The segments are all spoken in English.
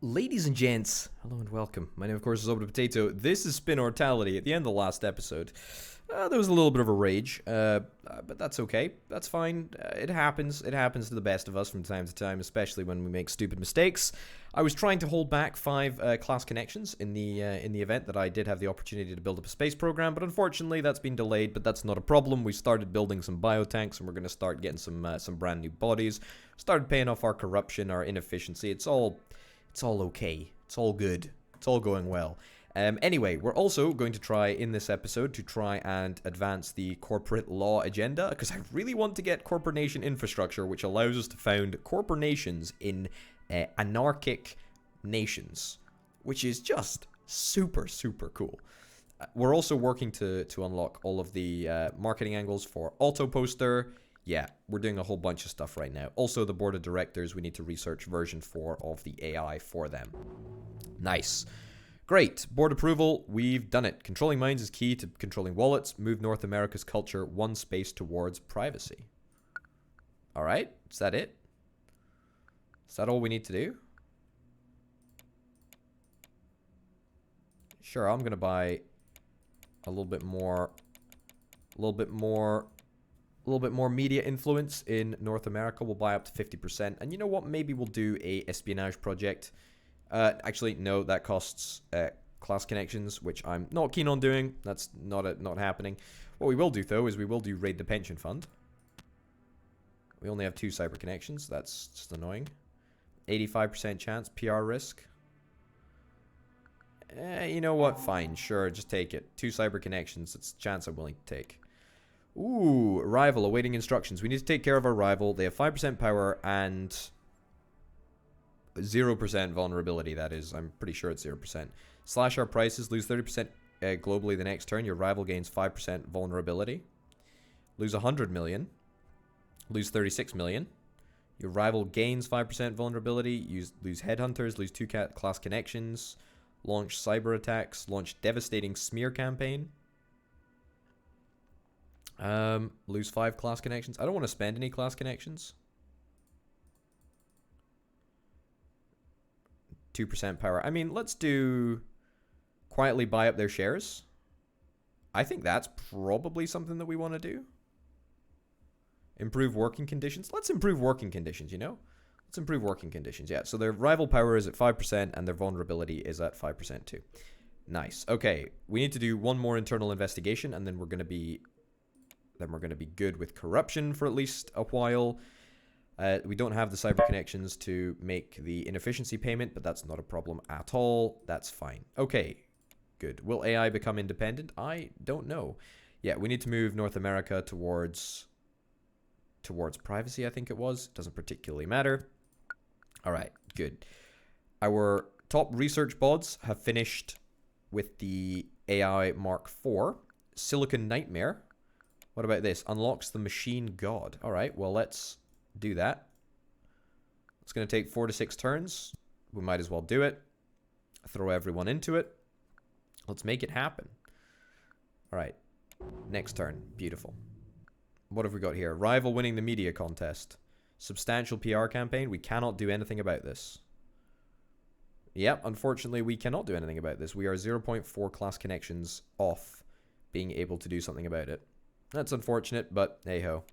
Ladies and gents, hello and welcome. My name, of course, is Orbital Potato. This is Spinnortality. At the end of the last episode, there was a little bit of a rage, but that's okay. That's fine. It happens. It happens to the best of us from time to time, especially when we make stupid mistakes. I was trying to hold back 5 class connections in the event that I did have the opportunity to build up a space program, but unfortunately that's been delayed. But that's not a problem. We started building some biotanks, and we're going to start getting some brand new bodies. Started paying off our corruption, our inefficiency. It's all okay. It's all good. It's all going well. Anyway, we're also going to try in this episode to try and advance the corporate law agenda, because I really want to get corporation infrastructure, which allows us to found corporations in anarchic nations, which is just super, super cool. We're also working to unlock all of the marketing angles for Auto Poster. Yeah, we're doing a whole bunch of stuff right now. Also, the board of directors, we need to research version 4 of the AI for them. Nice. Great. Board approval, we've done it. Controlling minds is key to controlling wallets. Move North America's culture one space towards privacy. All right, is that it? Is that all we need to do? Sure, I'm going to buy a little bit more media influence in North America. We'll buy up to 50%. And you know what? Maybe we'll do a espionage project. Actually, no, that costs class connections, which I'm not keen on doing. That's not happening. What we will do, though, is we will do raid the pension fund. We only have 2 cyber connections. That's just annoying. 85% chance, PR risk. You know what? Fine, sure, just take it. 2 cyber connections. It's a chance I'm willing to take. Ooh, rival awaiting instructions. We need to take care of our rival. They have 5% power and 0% vulnerability, that is. I'm pretty sure it's 0%. Slash our prices. Lose 30% globally the next turn. Your rival gains 5% vulnerability. Lose 100 million. Lose 36 million. Your rival gains 5% vulnerability. Lose headhunters. Lose 2 class connections. Launch cyber attacks. Launch devastating smear campaign. Lose 5 class connections. I don't want to spend any class connections. 2% power. I mean, let's do quietly buy up their shares. I think that's probably something that we want to do. Improve working conditions. Let's improve working conditions, you know? Let's improve working conditions. Yeah, so their rival power is at 5% and their vulnerability is at 5% too. Nice. Okay, we need to do one more internal investigation and then we're going to be good with corruption for at least a while. We don't have the cyber connections to make the inefficiency payment, but that's not a problem at all. That's fine. Okay, good. Will AI become independent? I don't know. Yeah, we need to move North America towards privacy, I think it was. Doesn't particularly matter. All right, good. Our top research bods have finished with the AI Mark IV. Silicon Nightmare. What about this? Unlocks the machine god. All right, well, let's do that. It's going to take 4 to 6 turns. We might as well do it. Throw everyone into it. Let's make it happen. All right, next turn. Beautiful. What have we got here? Rival winning the media contest. Substantial PR campaign. We cannot do anything about this. Yep, unfortunately, we cannot do anything about this. We are 0.4 class connections off being able to do something about it. That's unfortunate, but hey-ho.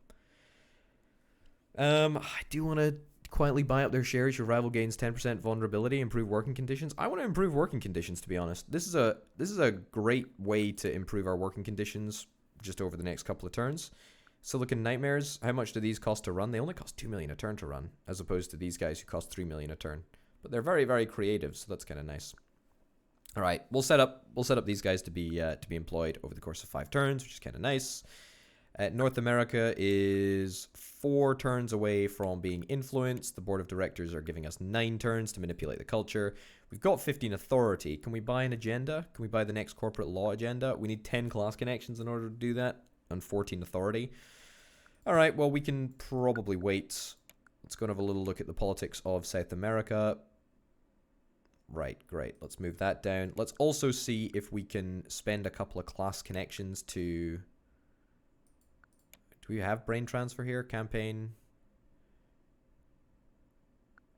I do want to quietly buy up their shares. Your rival gains 10% vulnerability. Improve working conditions. I want to improve working conditions, to be honest. This is a great way to improve our working conditions just over the next couple of turns. Silicon Nightmares. How much do these cost to run? They only cost 2 million a turn to run, as opposed to these guys who cost 3 million a turn. But they're very, very creative, so that's kind of nice. All right, we'll set up these guys to be employed over the course of 5 turns, which is kind of nice. North America is 4 turns away from being influenced. The board of directors are giving us 9 turns to manipulate the culture. We've got 15 authority. Can we buy an agenda? Can we buy the next corporate law agenda? We need 10 class connections in order to do that, and 14 authority. All right, well, we can probably wait. Let's go and have a little look at the politics of South America. Right, great. Let's move that down. Let's also see if we can spend a couple of class connections to... Do we have brain transfer here? Campaign.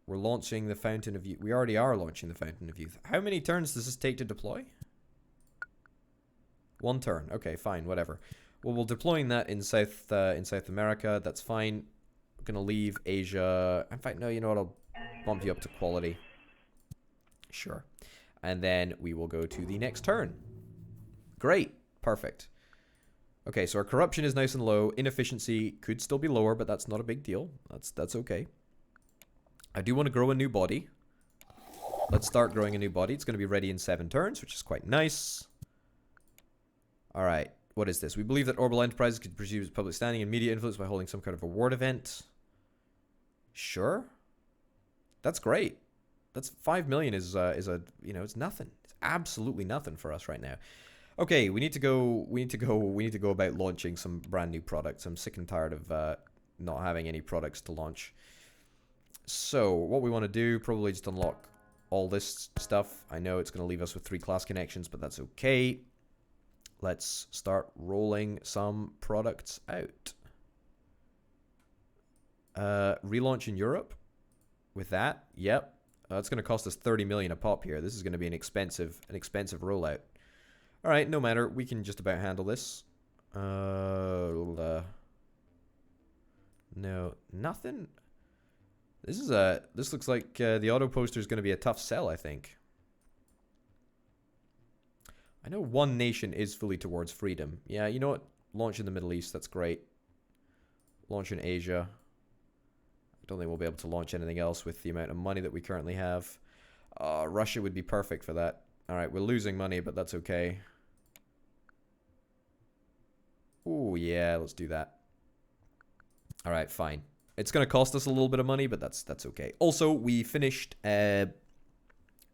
We're launching the Fountain of Youth. We already are launching the Fountain of Youth. How many turns does this take to deploy? 1 turn. Okay, fine, whatever. Well, we're deploying that in South America. That's fine. We're gonna leave Asia. In fact, no. You know what? I'll bump you up to quality. Sure. And then we will go to the next turn. Great. Perfect. Okay, so our corruption is nice and low. Inefficiency could still be lower, but that's not a big deal. That's okay. I do want to grow a new body. Let's start growing a new body. It's going to be ready in 7 turns, which is quite nice. Alright, what is this? We believe that Orbital Enterprises could pursue its public standing and media influence by holding some kind of award event. Sure. That's great. That's 5 million is a, you know, it's nothing. It's absolutely nothing for us right now. Okay, we need to go about launching some brand new products. I'm sick and tired of not having any products to launch. So, what we want to do, probably just unlock all this stuff. I know it's going to leave us with 3 class connections, but that's okay. Let's start rolling some products out. Relaunch in Europe with that. Yep. It's going to cost us 30 million a pop here. This is going to be an expensive rollout. All right, no matter. We can just about handle this. No, nothing. This looks like the auto poster is going to be a tough sell, I think. I know one nation is fully towards freedom. Yeah, you know what? Launch in the Middle East. That's great. Launch in Asia. I don't think we'll be able to launch anything else with the amount of money that we currently have. Russia would be perfect for that. All right, we're losing money, but that's okay. Oh, yeah, let's do that. All right, fine. It's going to cost us a little bit of money, but that's okay. Also, we finished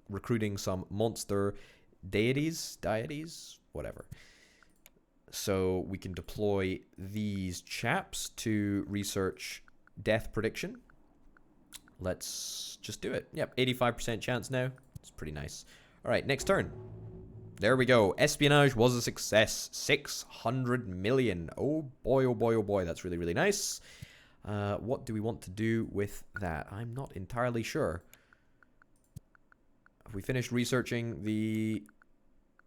recruiting some monster deities, whatever. So we can deploy these chaps to research death prediction. Let's just do it. Yep, 85% chance now. It's pretty nice. All right, next turn. There we go. Espionage was a success. 600 million. Oh boy, oh boy, oh boy. That's really, really nice. What do we want to do with that? I'm not entirely sure. Have we finished researching the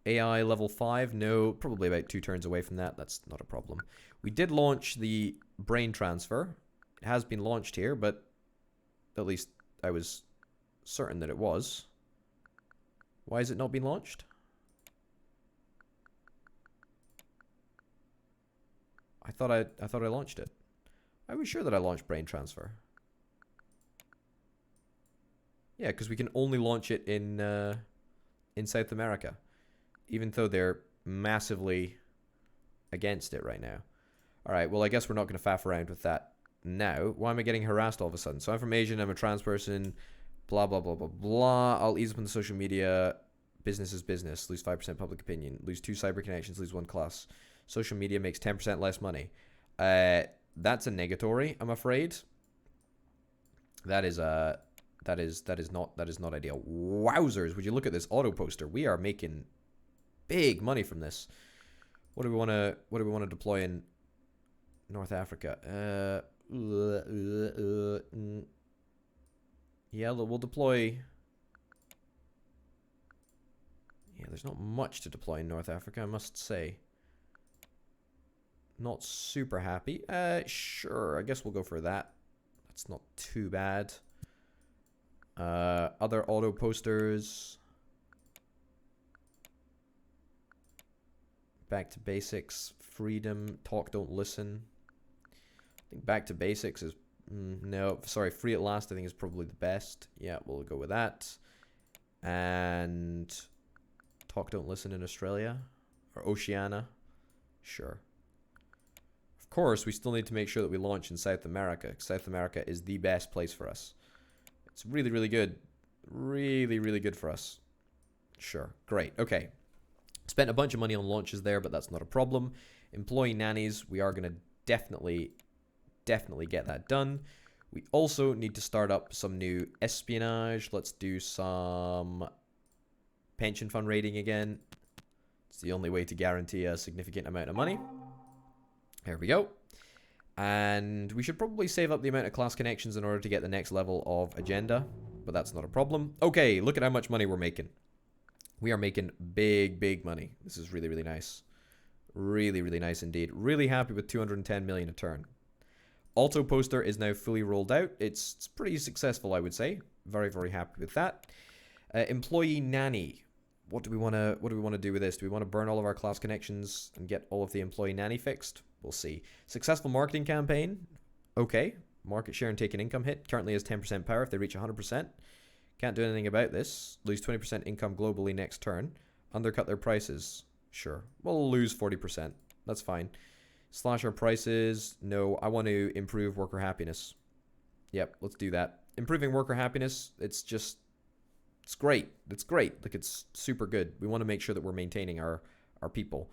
AI level 5? No, probably about 2 turns away from that. That's not a problem. We did launch the brain transfer. It has been launched here, but at least I was certain that it was. Why has it not been launched? I thought I launched it. I was sure that I launched brain transfer. Yeah, because we can only launch it in South America, even though they're massively against it right now. All right, well, I guess we're not going to faff around with that now. Why am I getting harassed all of a sudden? So I'm from Asia, I'm a trans person, blah, blah, blah, blah, blah. I'll ease up on the social media. Business is business. Lose 5% public opinion. Lose 2 cyber connections. Lose 1 class. Social media makes 10% less money. That's a negatory, I'm afraid. That is not ideal. Wowzers! Would you look at this auto poster? We are making big money from this. What do we want to deploy in North Africa? Yeah, we'll deploy. Yeah, there's not much to deploy in North Africa, I must say. Not super happy. Sure, I guess we'll go for that. That's not too bad. Other auto posters. Back to basics. Freedom. Talk, don't listen. I think back to basics is... no, sorry. Free at last I think is probably the best. Yeah, we'll go with that. And... talk, don't listen in Australia. Or Oceania. Sure. Of course, we still need to make sure that we launch in South America. South America is the best place for us. It's really, really good. Really, really good for us. Sure. Great. Okay. Spent a bunch of money on launches there, but that's not a problem. Employee nannies, we are going to definitely get that done. We also need to start up some new espionage. Let's do some pension fund rating again. It's the only way to guarantee a significant amount of money. There we go. And we should probably save up the amount of class connections in order to get the next level of agenda. But that's not a problem. Okay, look at how much money we're making. We are making big, big money. This is really, really nice. Really, really nice indeed. Really happy with 210 million a turn. Auto poster is now fully rolled out. It's pretty successful, I would say. Very, very happy with that. Employee nanny. What do we want to do with this? Do we want to burn all of our class connections and get all of the employee nanny fixed? We'll see. Successful marketing campaign. Okay. Market share and take an income hit. Currently has 10% power if they reach 100%. Can't do anything about this. Lose 20% income globally next turn. Undercut their prices. Sure. We'll lose 40%. That's fine. Slash our prices. No, I want to improve worker happiness. Yep, let's do that. Improving worker happiness, it's great. It's great. Like, it's super good. We want to make sure that we're maintaining our people.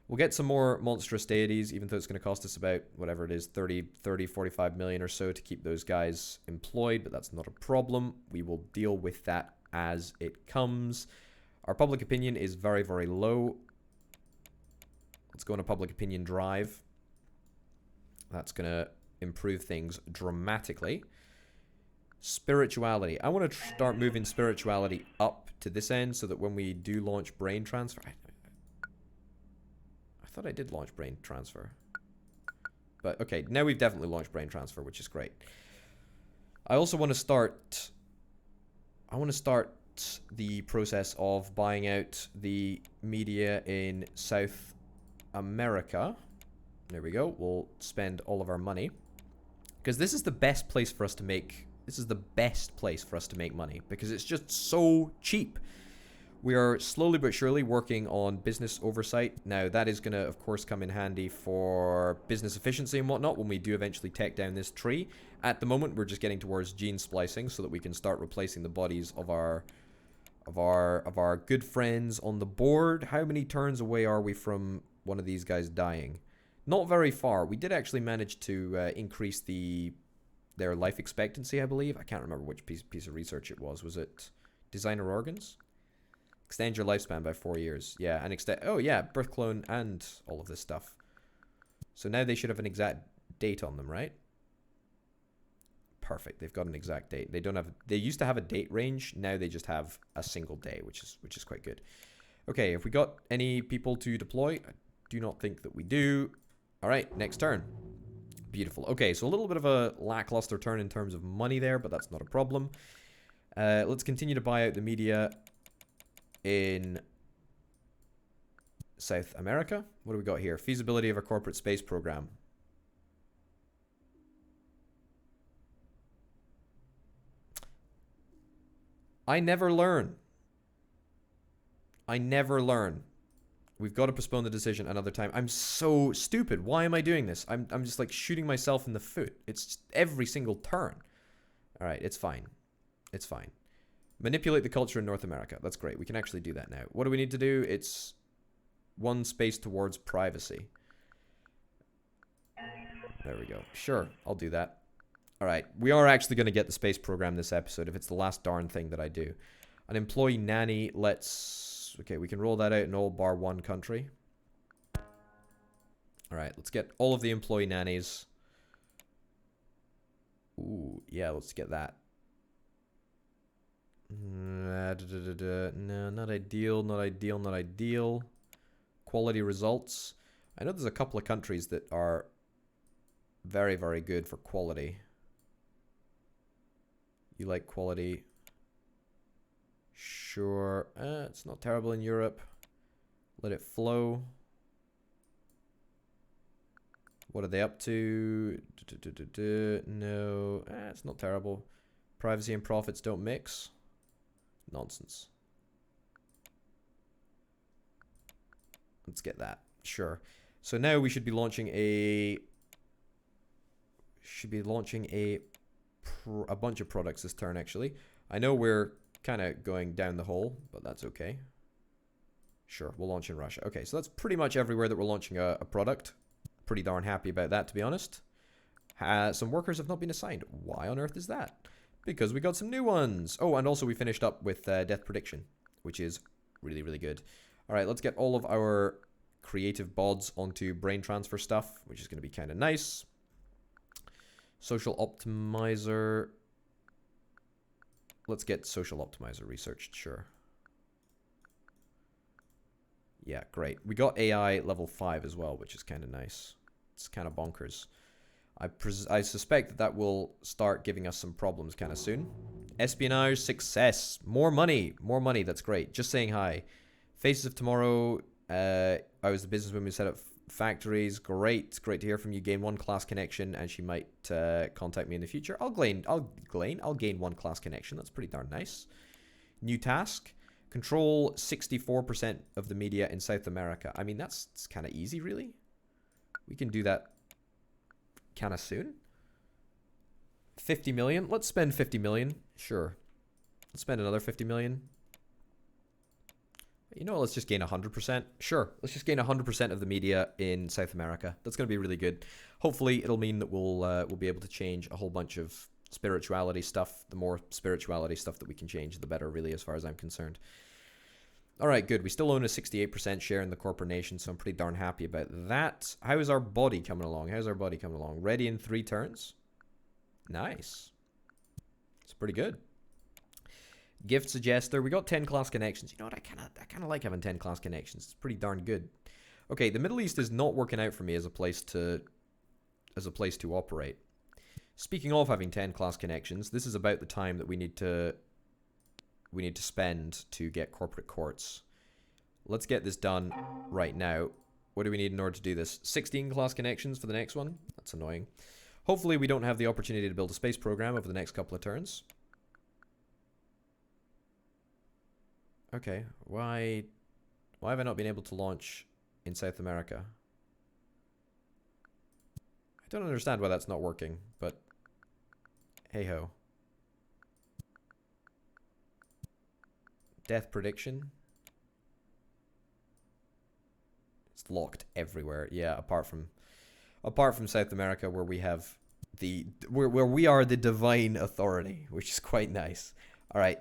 We'll get some more monstrous deities, even though it's going to cost us about, whatever it is, 45 million or so to keep those guys employed, but that's not a problem. We will deal with that as it comes. Our public opinion is very, very low. Let's go on a public opinion drive. That's going to improve things dramatically. Spirituality. I want to start moving spirituality up to this end so that when we do launch brain transfer... I thought I did launch brain transfer. But okay, now we've definitely launched brain transfer, which is great. I also want to start... the process of buying out the media in South America. There we go. We'll spend all of our money. Because this is the best place for us to make... This is the best place for us to make money. Because it's just so cheap. We are slowly but surely working on business oversight. Now, that is going to, of course, come in handy for business efficiency and whatnot when we do eventually take down this tree. At the moment, we're just getting towards gene splicing so that we can start replacing the bodies of our good friends on the board. How many turns away are we from one of these guys dying? Not very far. We did actually manage to increase their life expectancy, I believe. I can't remember which piece of research it was. Was it designer organs? Extend your lifespan by 4 years. Yeah, and extend... Oh, yeah, birth clone and all of this stuff. So now they should have an exact date on them, right? Perfect. They've got an exact date. They don't have... They used to have a date range. Now they just have a single day, which is quite good. Okay, have we got any people to deploy? I do not think that we do. All right, next turn. Beautiful. Okay, so a little bit of a lackluster turn in terms of money there, but that's not a problem. Let's continue to buy out the media in South America. What do we got here? Feasibility of a corporate space program. I never learn. I never learn. We've got to postpone the decision another time. I'm so stupid. Why am I doing this? I'm just like shooting myself in the foot. It's just every single turn. All right, it's fine. It's fine. Manipulate the culture in North America. That's great. We can actually do that now. What do we need to do? It's one space towards privacy. There we go. Sure, I'll do that. All right, we are actually going to get the space program this episode if it's the last darn thing that I do. An employee nanny, let's... Okay, we can roll that out in all bar one country. All right, let's get all of the employee nannies. Ooh, yeah, let's get that. No, not ideal, not ideal, not ideal. Quality results. I know there's a couple of countries that are very, very good for quality. You like quality? Sure. It's not terrible in Europe. Let it flow. What are they up to? No. It's not terrible. Privacy and profits don't mix. Nonsense. Let's get that. Sure. So now we should be launching a... a bunch of products this turn, actually. I know we're kind of going down the hole, but that's okay. Sure, we'll launch in Russia. Okay, so that's pretty much everywhere that we're launching a product. Pretty darn happy about that, to be honest. Some workers have not been assigned. Why on earth is that? Because we got some new ones. Oh, and also we finished up with death prediction, which is really, really good. All right, let's get all of our creative bods onto brain transfer stuff, which is going to be kind of nice. Social optimizer. Let's get social optimizer researched, sure. Yeah, great. We got AI level 5 as well, which is kind of nice. It's kind of bonkers. I suspect that will start giving us some problems kind of soon. Espionage success. More money. More money. That's great. Just saying hi. Faces of Tomorrow. I was the businesswoman who set up factories. Great. Great to hear from you. Gain 1 class connection, and she might contact me in the future. I'll gain 1 class connection. That's pretty darn nice. New task. Control 64% of the media in South America. I mean, that's kind of easy, really. We can do that kind of soon. 50 million. Let's spend 50 million. Sure. Let's spend another 50 million. You know, let's just gain 100%. Sure. Let's just gain 100% of the media in South America. That's going to be really good. Hopefully, it'll mean that we'll be able to change a whole bunch of spirituality stuff. The more spirituality stuff that we can change, the better, really, as far as I'm concerned. All right, good. We still own a 68% share in the corporate nation, so I'm pretty darn happy about that. How is our body coming along? How's our body coming along? Ready in 3 turns? Nice. It's pretty good. Gift suggester. We got 10 class connections. You know what? I kind of like having 10 class connections. It's pretty darn good. Okay, the Middle East is not working out for me as a place to operate. Speaking of having 10 class connections, this is about the time that we need to spend to get corporate courts. Let's get this done right now. What do we need in order to do this? 16 class connections for the next one? That's annoying. Hopefully we don't have the opportunity to build a space program over the next couple of turns. Okay, why have I not been able to launch in South America? I don't understand why that's not working, but hey-ho. Death prediction. It's locked everywhere. Yeah, apart from South America, where we have where we are the divine authority, which is quite nice. All right,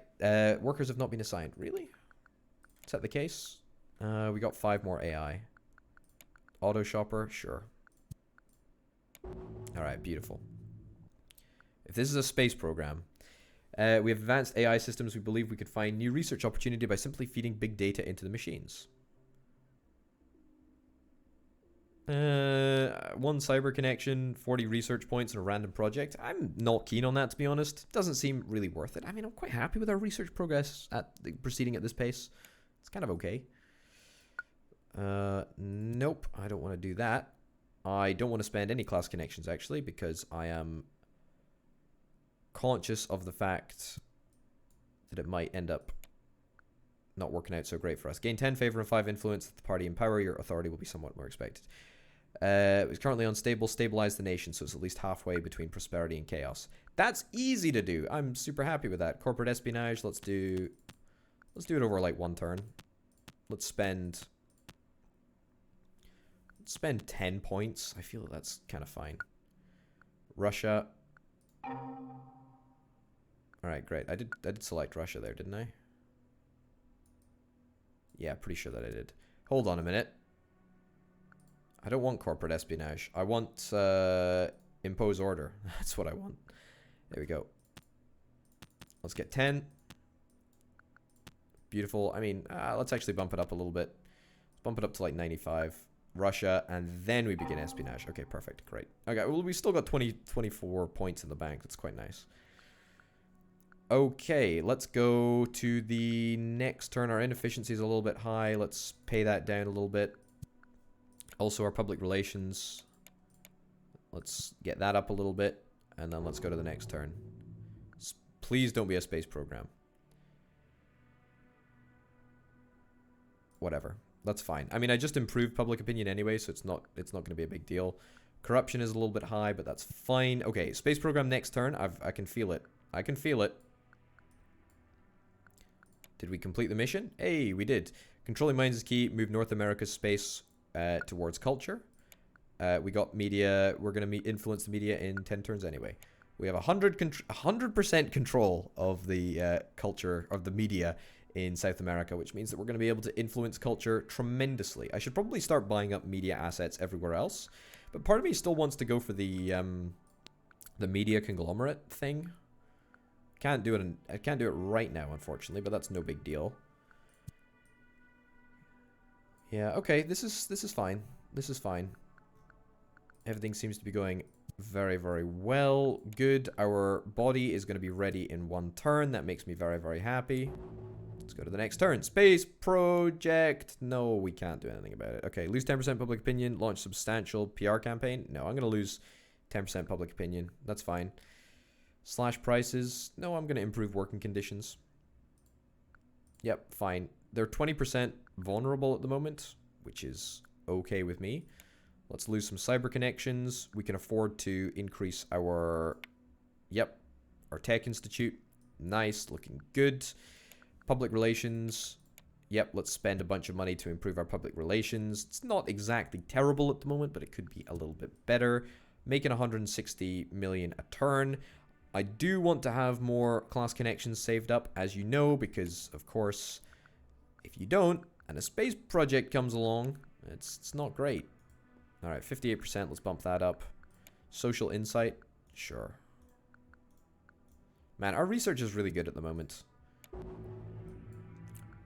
workers have not been assigned. Really? Is that the case? We got 5 more AI. Auto shopper, sure. All right, beautiful. If this is a space program, we have advanced AI systems. We believe we could find new research opportunity by simply feeding big data into the machines. 1 cyber connection, 40 research points in a random project. I'm not keen on that, to be honest. Doesn't seem really worth it. I mean, I'm quite happy with our research progress proceeding at this pace. It's kind of okay. Nope, I don't want to do that. I don't want to spend any class connections, actually, because I am conscious of the fact that it might end up not working out so great for us. Gain 10 favor and 5 influence at the party in power. Your authority will be somewhat more expected. It's currently unstable. Stabilize the nation, so it's at least halfway between prosperity and chaos. That's easy to do. I'm super happy with that. Corporate espionage. Let's do it over like 1 turn. Let's spend 10 points. I feel that's kind of fine. Russia. All right, great. I did select Russia there, didn't I? Yeah, pretty sure that I did. Hold on a minute. I don't want corporate espionage. I want impose order. That's what I want. There we go. Let's get 10. Beautiful. I mean, let's actually bump it up a little bit. Let's bump it up to like 95. Russia, and then we begin espionage. Okay, perfect. Great. Okay, well, we still got 24 points in the bank. That's quite nice. Okay, let's go to the next turn. Our inefficiency is a little bit high. Let's pay that down a little bit. Also, our public relations. Let's get that up a little bit, and then let's go to the next turn. Please don't be a space program. Whatever. That's fine. I mean, I just improved public opinion anyway, so it's not going to be a big deal. Corruption is a little bit high, but that's fine. Okay, space program next turn. I can feel it. I can feel it. Did we complete the mission? Hey, we did. Controlling minds is key. Move North America's space towards culture. We got media. We're going to influence the media in 10 turns anyway. We have 100% control of the culture of the media in South America, which means that we're going to be able to influence culture tremendously. I should probably start buying up media assets everywhere else, but part of me still wants to go for the the media conglomerate thing. Can't do it. I can't do it right now, unfortunately, but that's no big deal. Yeah. Okay. This is fine. This is fine. Everything seems to be going very, very well. Good. Our body is going to be ready in 1 turn. That makes me very, very happy. Let's go to the next turn. Space project. No, we can't do anything about it. Okay, lose 10% public opinion. Launch substantial PR campaign. No, I'm going to lose 10% public opinion. That's fine. Slash prices. No, I'm going to improve working conditions. Yep, fine. They're 20% vulnerable at the moment, which is okay with me. Let's lose some cyber connections. We can afford to increase our... Yep, our tech institute. Nice, looking good. Public relations. Yep, let's spend a bunch of money to improve our public relations. It's not exactly terrible at the moment, but it could be a little bit better. Making 160 million a turn. I do want to have more class connections saved up, as you know, because, of course, if you don't, and a space project comes along, it's not great. Alright, 58%, let's bump that up. Social insight, sure. Man, our research is really good at the moment.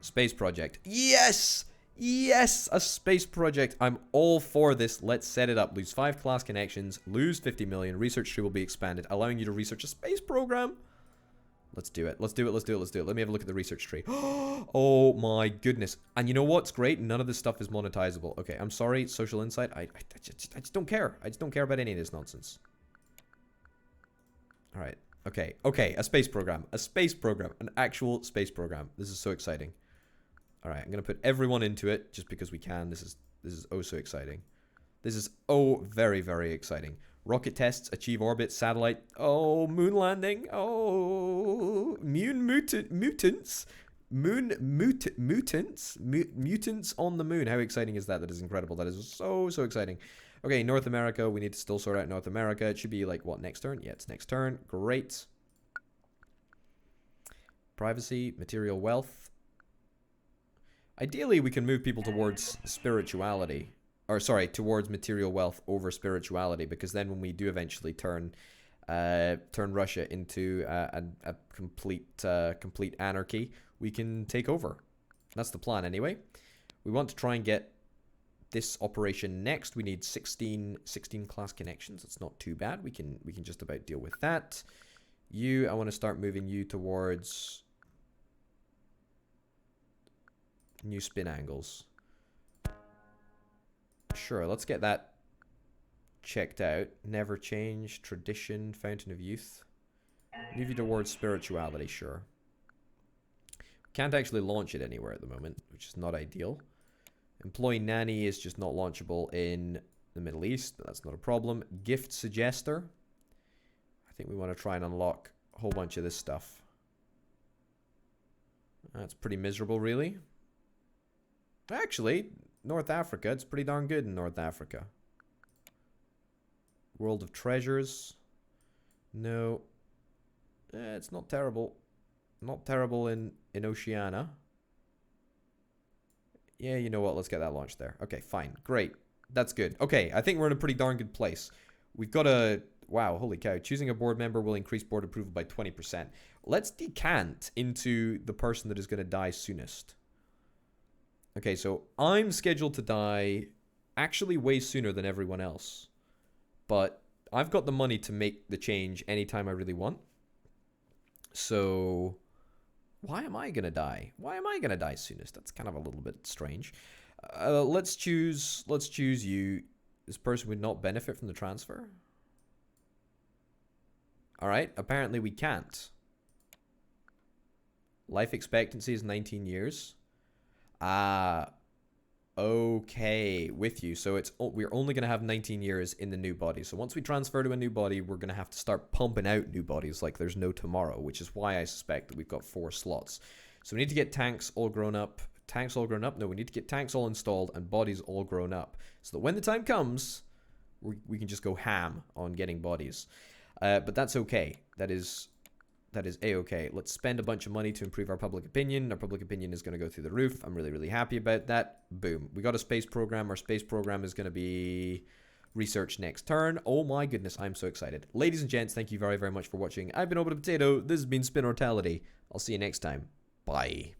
Space project. Yes! Yes! A space project. I'm all for this. Let's set it up. Lose 5 class connections. Lose 50 million. Research tree will be expanded, allowing you to research a space program. Let's do it. Let's do it. Let's do it. Let's do it. Let me have a look at the research tree. Oh my goodness. And you know what's great? None of this stuff is monetizable. Okay, I'm sorry. Social insight. I just don't care. I just don't care about any of this nonsense. Alright. Okay. Okay. A space program. A space program. An actual space program. This is so exciting. Alright, I'm going to put everyone into it just because we can. This is oh so exciting. This is oh very, very exciting. Rocket tests, achieve orbit, satellite. Oh, moon landing. Oh, mutants. Mutants on the moon. How exciting is that? That is incredible. That is so exciting. Okay, North America. We need to still sort out North America. It should be like, what, next turn? Yeah, it's next turn. Great. Privacy, material wealth. Ideally, we can move people towards spirituality. Or, sorry, towards material wealth over spirituality. Because then when we do eventually turn Russia into a complete anarchy, we can take over. That's the plan anyway. We want to try and get this operation next. We need 16 class connections. It's not too bad. We can just about deal with that. I want to start moving you towards... new spin angles. Sure, let's get that checked out. Never change, tradition, fountain of youth. Move you towards spirituality, sure. Can't actually launch it anywhere at the moment, which is not ideal. Employee nanny is just not launchable in the Middle East, but that's not a problem. Gift suggester. I think we want to try and unlock a whole bunch of this stuff. That's pretty miserable, really. Actually, North Africa, it's pretty darn good in North Africa. World of Treasures. No. It's not terrible. Not terrible in Oceania. Yeah, you know what? Let's get that launched there. Okay, fine. Great. That's good. Okay, I think we're in a pretty darn good place. We've got a... Wow, holy cow. Choosing a board member will increase board approval by 20%. Let's decant into the person that is going to die soonest. Okay, so I'm scheduled to die actually way sooner than everyone else. But I've got the money to make the change anytime I really want. So why am I going to die? Why am I going to die soonest? That's kind of a little bit strange. Let's choose you. This person would not benefit from the transfer. All right, apparently we can't. Life expectancy is 19 years. Okay, with you. So we're only going to have 19 years in the new body. So once we transfer to a new body, we're going to have to start pumping out new bodies like there's no tomorrow, which is why I suspect that we've got 4 slots. So we need to get tanks all grown up. Tanks all grown up? No, we need to get tanks all installed and bodies all grown up. So that when the time comes, we can just go ham on getting bodies. But that's okay. That is a-okay. Let's spend a bunch of money to improve our public opinion. Our public opinion is going to go through the roof. I'm really, really happy about that. Boom. We got a space program. Our space program is going to be research next turn. Oh my goodness, I'm so excited. Ladies and gents, thank you very, very much for watching. I've been Orbital Potato. This has been Spinnortality. I'll see you next time. Bye.